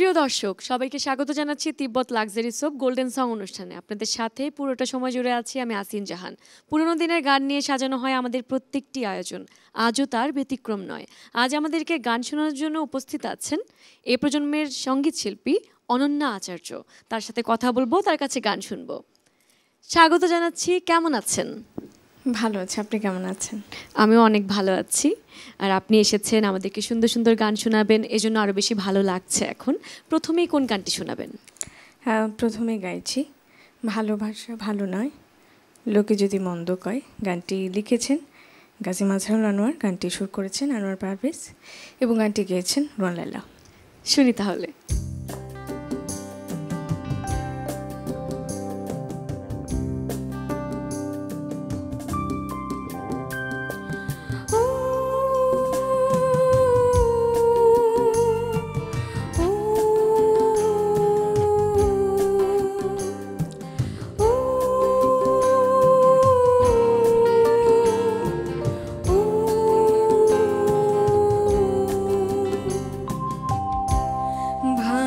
প্রিয় দর্শক সবাইকে স্বাগত জানাচ্ছি তিব্বত লাক্সারি সোপ গোল্ডেন সং অনুষ্ঠানে। আপনাদের সাথে পুরোটা সময় জুড়ে আছি আমি আসিন জাহান। পুরনো দিনের গান নিয়ে সাজানো হয় আমাদের প্রত্যেকটি আয়োজন, আজও তার ব্যতিক্রম নয়। আজ আমাদেরকে গান শোনানোর জন্য উপস্থিত আছেন এ প্রজন্মের সঙ্গীত শিল্পী অনন্যা আচার্য। তার সাথে কথা বলবো, তার কাছে গান শুনবো। স্বাগত জানাচ্ছি, কেমন আছেন? ভালো আছে, আপনি কেমন আছেন? আমিও অনেক ভালো আছি। আর আপনি এসেছেন আমাদেরকে সুন্দর সুন্দর গান শোনাবেন, এজন্য আরও বেশি ভালো লাগছে। এখন প্রথমেই কোন গানটি শোনাবেন? হ্যাঁ, প্রথমে গাইছি ভালোবাসা ভালো নয় লোকে যদি মন্দ কয়। গানটি লিখেছেন গাজী মাজহারুল আনোয়ার, গানটি সুর করেছেন আনোয়ার পারভেজ এবং গানটি গেয়েছেন রুয়ান লায়লা। শুনি তাহলে। ভালোবাসা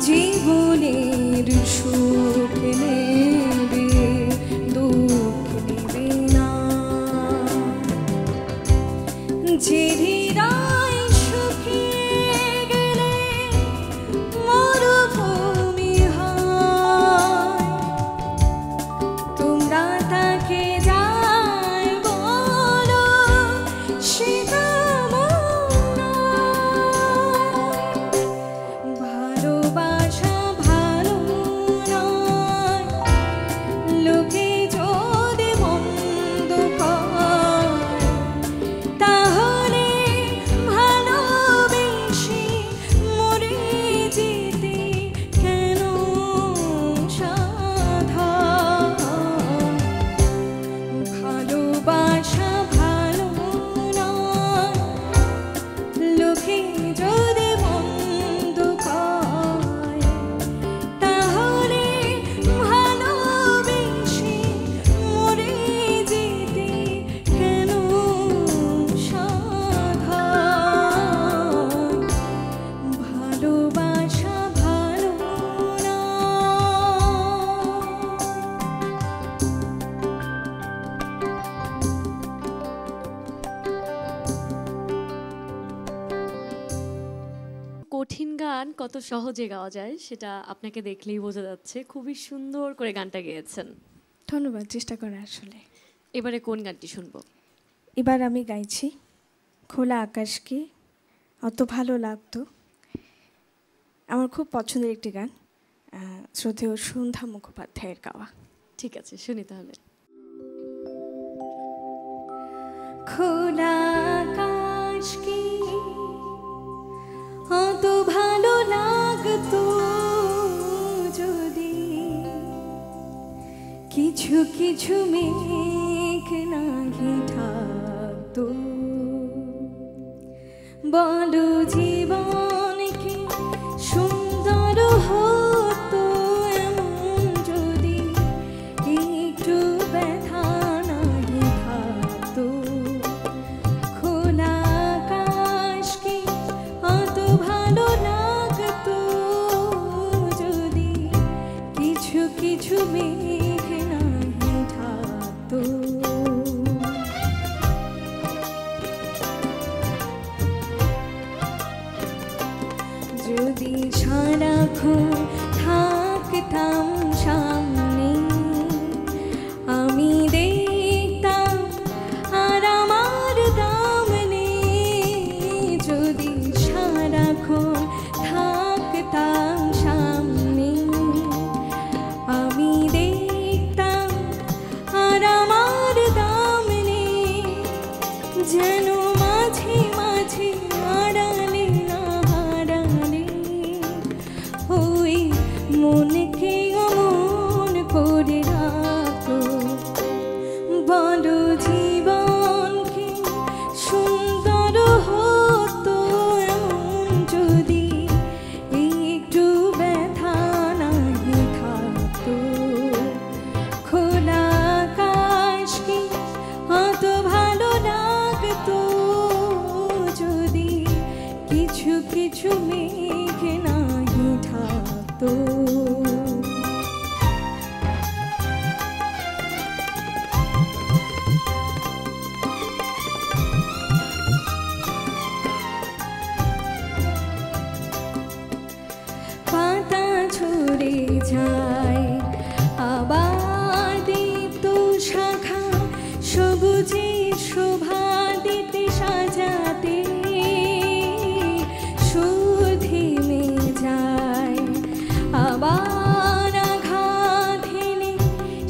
জীবনের সুখ নেবে দুঃখ নেবে না, যে হৃদয় শুকিয়ে গেলে মরুভূমি হয়, তোমরা তাকে যাই বলো সে তেমন নয়। ভালোবাসা ভালো নয়, লোকে যদি মন্দ কয়, তাহলে ভালোবেসে মরে যেতে কেন সাধ? ভালোবাসা ভালো নয়, লোকে যদি মন্দ কয়, তাহলে ভালোবেসে মরে যেতে কেন সাধ? ভালোবাসা ভালো কঠিন গান কত সহজে গাওয়া যায় সেটা আপনাকে দেখলেই বোঝা যাচ্ছে। খুবই সুন্দর করে গানটা গেয়েছেন। ধন্যবাদ, চেষ্টা করে আসলে। এবারে কোন গানটি শুনবো? এবার আমি গাইছি খোলা আকাশকে অত ভালো লাগতো। আমার খুব পছন্দের একটি গান, শ্রদ্ধেয় সন্ধ্যা মুখোপাধ্যায়ের গাওয়া। ঠিক আছে, শুনি তাহলে। খোলা আকাশকে অত ভালো লাগতো যদি কিছু কিছু মেঘ নাহি থাকতো, বলো জীবনকে সুন্দর হতো এমন যদি একটু ব্যথা নাহি থাকতো। খোলা আকাশকে অত ভালো লাগতো যদি কিছু কিছু মেঘ নাহি থাকতো। যদি সারাক্ষণ থাকতাম সামনে, আমি দেখতাম আর আমার দাম নেই। যদি সারাক্ষণ থাকতাম সামনে, আমি দেখতাম আর আমার দাম নেই। যেন মাঝে মাঝে আড়ালে না হারালে ওই মনকে অমন করে রাখো। বলো জীবনকে সুন্দর হতো এমন যদি একটু ব্যথা নাহি থাকতো। খোলা আকাশকে অত ভালো লাগতো যদি কিছু কিছু মেঘ নাহি থাকতো। পাতা ঝরে যায় আবার দীপ্ত শাখা, সবুজের শোভা দিতে সাজাতে সুর থেমে যায়। আবার আঘাত হেনে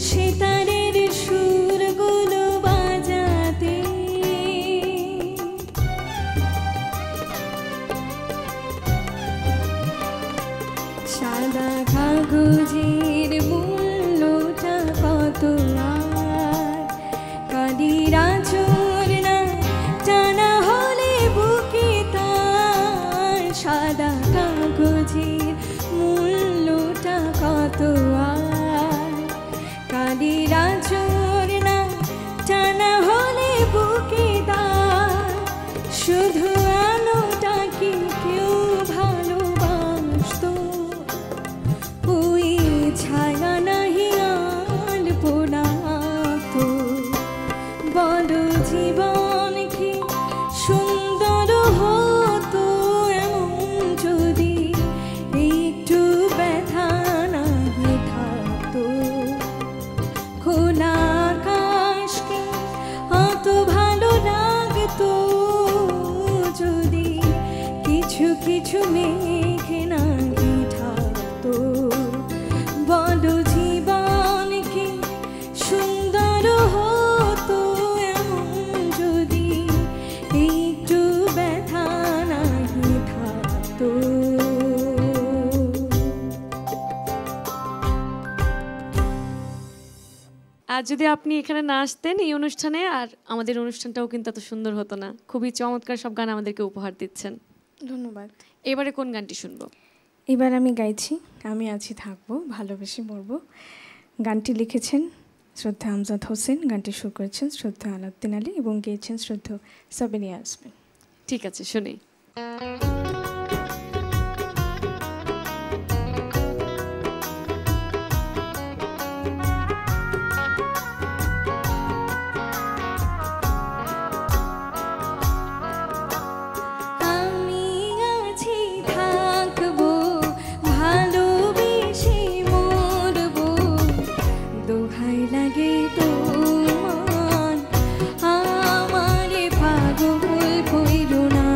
সেতারের সুরগুলো বাজাতে সাদা কাগজের মূল্যটা কত আর কালির আঁচল না টানা হলে বুকে তার। সাদা কাগজের মূল্যটা কত আর কালির আঁচল না টানা হলে বুকে তার। শুধু আলোটাকে কেউ ভালোবাসতো আর যদি আপনি এখানে না আসতেন এই অনুষ্ঠানে, আর আমাদের অনুষ্ঠানটাও কিন্তু এত সুন্দর হতো না। খুবই চমৎকার সব গান আমাদেরকে উপহার দিচ্ছেন, ধন্যবাদ। এবারে কোন গানটি শুনবো? এবার আমি গাইছি আমি আছি থাকবো ভালোবেসে মরবো। গানটি লিখেছেন শ্রদ্ধা আমজাদ হোসেন, গানটি সুর করেছেন শ্রদ্ধা আলাউদ্দিন আলী এবং গেয়েছেন শ্রদ্ধা সাবিনা ইয়াসমিন। ঠিক আছে, শুনি। আমারে পাগল কইরো না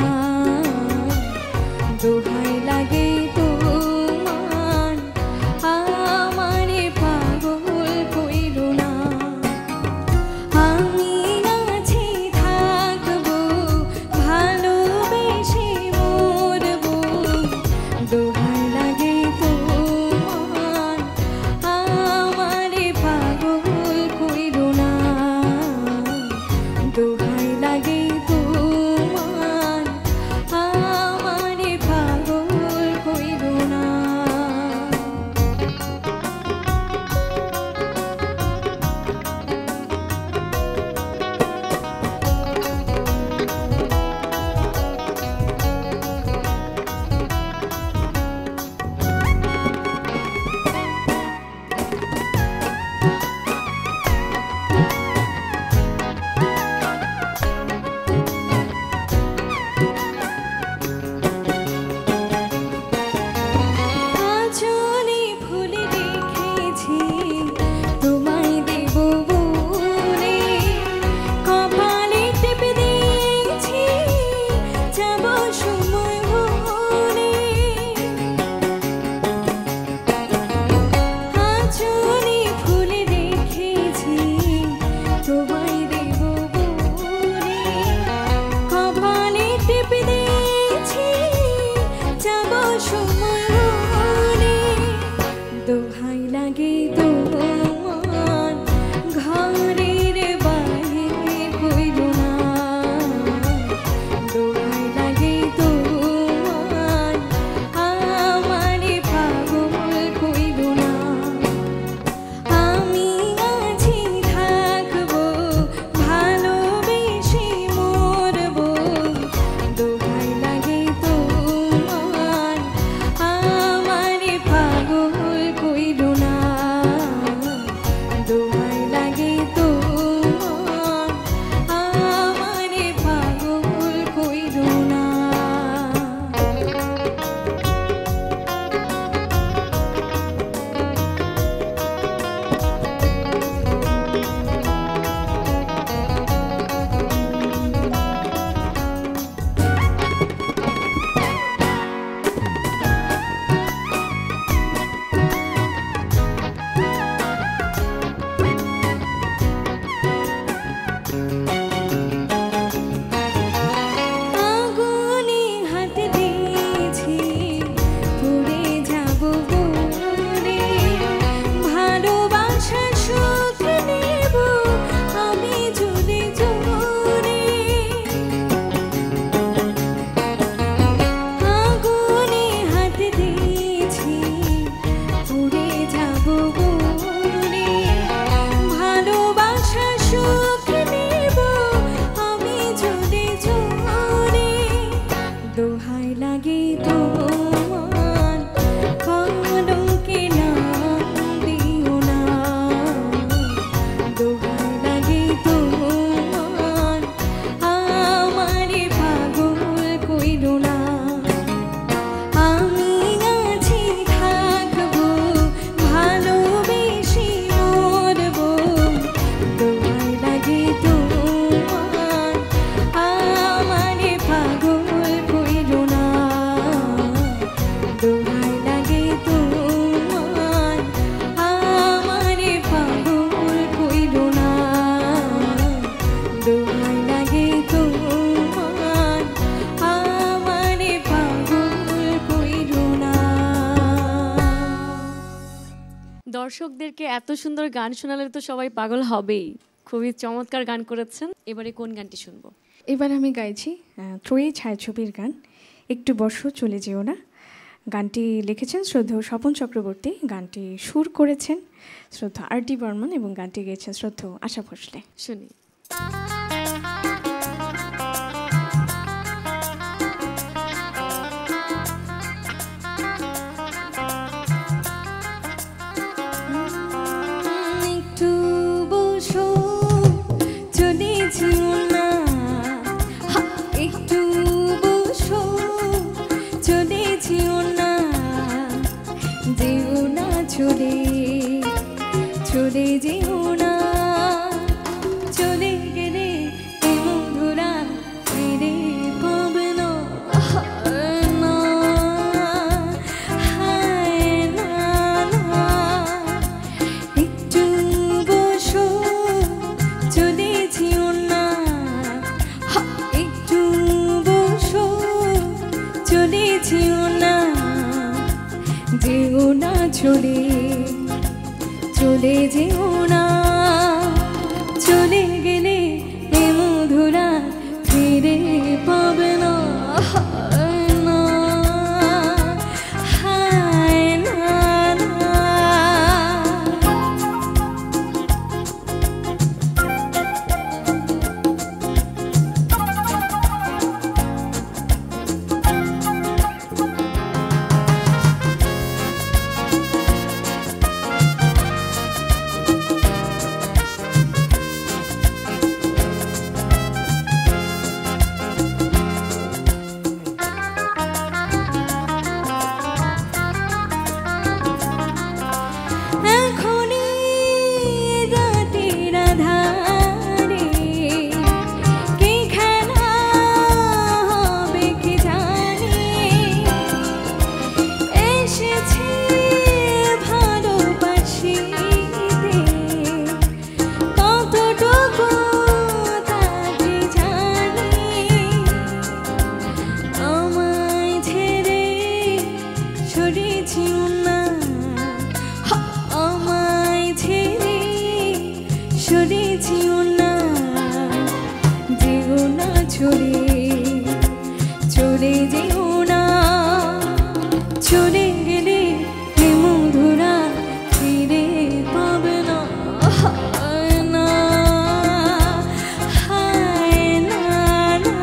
দর্শকদেরকে এত সুন্দর গান শোনালে তো সবাই পাগল হবেই। খুবই চমৎকার গান করেছেন। এবারে কোন গানটি শুনবো? এবার আমি গাইছি ত্রয়ী ছায়াছবির গান একটু বসো চলে যেও না। গানটি লিখেছেন শ্রদ্ধেয় স্বপন চক্রবর্তী, গানটি সুর করেছেন শ্রদ্ধা আর ডি বর্মন এবং গানটি গেয়েছেন শ্রদ্ধেয় আশা ভোসলে। শুনি। একটু বসো চলে যেও না, একটু বসো চলে যেও না, যেও না চলে চলে যেও না, চলে গেলে এই বন্ধুরা ফিরে পাবে না, না, হায় না, না। একটু বসো চলে যেও না, একটু বসো চলে যেও না, যেও না চলে চলে যেও না, চলে গেলে এ মধুরা ফিরে পাবে না, না, হায় না, না। চলে যেও না, চলে গেলে এ মধুরা ফিরে পাবে না, না, হায় না, না।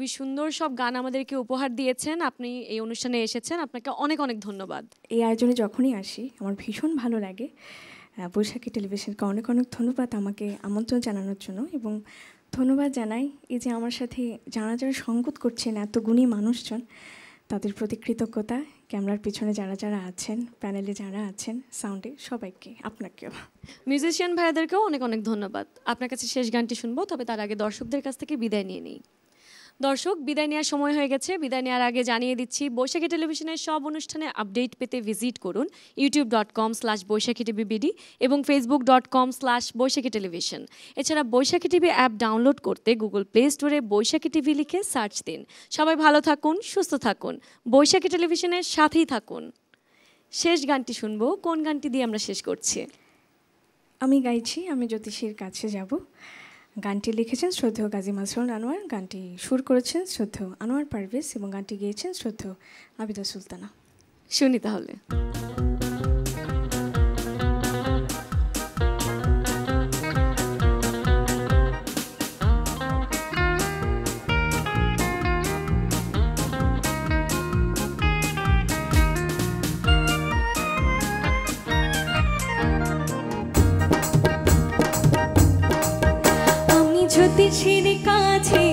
খুবই সুন্দর সব গান আমাদেরকে উপহার দিয়েছেন। আপনি এই অনুষ্ঠানে এসেছেন, আপনাকে অনেক অনেক ধন্যবাদ। এই আয়োজনে যখনই আসি আমার ভীষণ ভালো লাগে। বৈশাখী টেলিভিশনকে অনেক অনেক ধন্যবাদ আমাকে আমন্ত্রণ জানানোর জন্য, এবং ধন্যবাদ জানাই এই যে আমার সাথে যারা যারা সঙ্গত করছেন, এত গুণী মানুষজন, তাদের প্রতি কৃতজ্ঞতা। ক্যামেরার পিছনে যারা যারা আছেন, প্যানেলে যারা আছেন, সাউন্ডে, সবাইকে, আপনাকেও। মিউজিশিয়ান ভাইয়াদেরকেও অনেক অনেক ধন্যবাদ। আপনার কাছে শেষ গানটি শুনবো, তবে তার আগে দর্শকদের কাছ থেকে বিদায় নিয়ে নিই। দর্শক, বিদায় নেওয়ার সময় হয়ে গেছে। বিদায় নেওয়ার আগে জানিয়ে দিচ্ছি, বৈশাখী টেলিভিশনের সব অনুষ্ঠানে আপডেট পেতে ভিজিট করুন youtube.com/বৈশাখী টিভি এবং facebook.com/বৈশাখী টেলিভিশন। এছাড়া বৈশাখী টিভি অ্যাপ ডাউনলোড করতে গুগল প্লে স্টোরে বৈশাখী টিভি লিখে সার্চ দিন। সবাই ভালো থাকুন, সুস্থ থাকুন, বৈশাখী টেলিভিশনের সাথেই থাকুন। শেষ গানটি শুনবো, কোন গানটি দিয়ে আমরা শেষ করছি? আমি গাইছি আমি জ্যোতিষীর কাছে যাব। গানটি লিখেছেন শ্রদ্ধেয় গাজী মাজহারুল আনোয়ার, গানটি সুর করেছেন শ্রদ্ধেয় আনোয়ার পারভেজ এবং গানটি গেয়েছেন শ্রদ্ধেয় আবিদা সুলতানা। শুনি তাহলে। জ্যোতিষীর কাছে